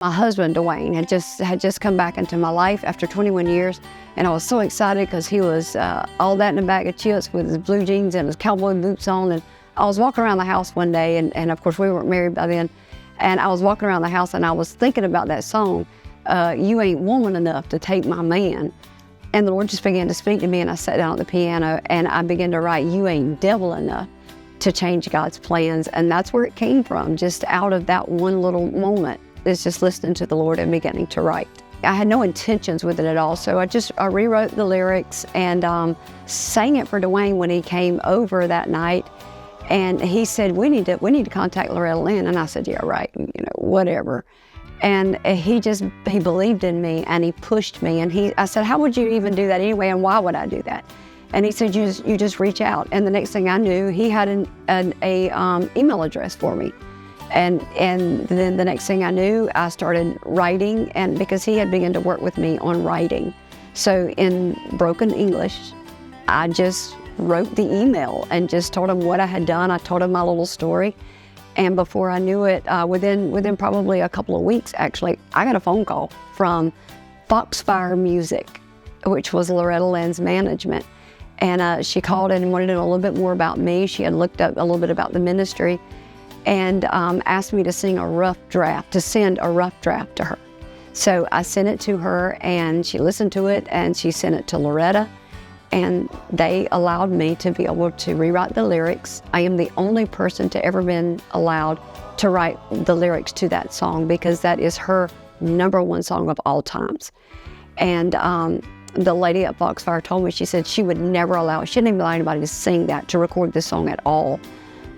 My husband, Dwayne, had just come back into my life after 21 years, and I was so excited because he was all that in a bag of chips with his blue jeans and his cowboy boots on. And I was walking around the house one day, and of course we weren't married by then, and I was walking around the house and I was thinking about that song, You Ain't Woman Enough to Take My Man. And the Lord just began to speak to me, and I sat down at the piano and I began to write, You Ain't Devil Enough to Change God's Plans. And that's where it came from, just out of that one little moment. It's just listening to the Lord and beginning to write. I had no intentions with it at all, so I rewrote the lyrics and sang it for Dwayne when he came over that night. And he said, we need to contact Loretta Lynn. And I said, yeah, right, whatever. And he believed in me, and he pushed me. And I said, how would you even do that anyway, and why would I do that? And he said, you just reach out. And the next thing I knew, he had an email address for me. And then the next thing I knew, I started writing, and because he had begun to work with me on writing. So in broken English, I just wrote the email and just told him what I had done. I told him my little story. And before I knew it, within probably a couple of weeks, actually, I got a phone call from Foxfire Music, which was Loretta Lynn's management. And she called in and wanted to know a little bit more about me. She had looked up a little bit about the ministry, and asked me to send a rough draft to her. So I sent it to her, and she listened to it, and she sent it to Loretta, and they allowed me to be able to rewrite the lyrics. I am the only person to ever been allowed to write the lyrics to that song, because that is her #1 song of all times. And the lady at Foxfire told me, she said she would never she didn't even allow anybody to sing that, to record this song at all.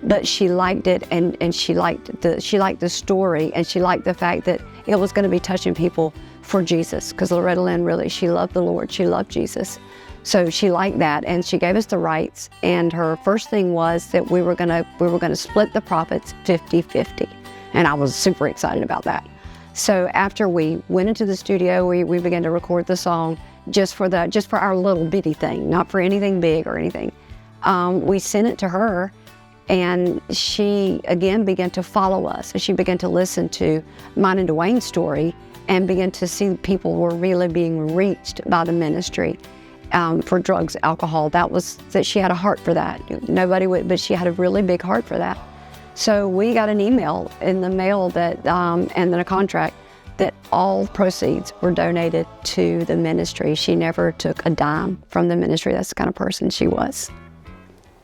But she liked it, and she liked the story, and she liked the fact that it was going to be touching people for Jesus, because Loretta Lynn really, she loved the Lord, she loved Jesus. So she liked that, and she gave us the rights. And her first thing was that we were gonna split the profits 50-50, and I was super excited about that. So after we went into the studio, we began to record the song just for our little bitty thing, not for anything big or anything. We sent it to her. And she, again, began to follow us. And she began to listen to mine and Dwayne's story, and began to see people were really being reached by the ministry for drugs, alcohol. That she had a heart for that. Nobody would, but she had a really big heart for that. So we got an email in the mail and then a contract that all proceeds were donated to the ministry. She never took a dime from the ministry. That's the kind of person she was.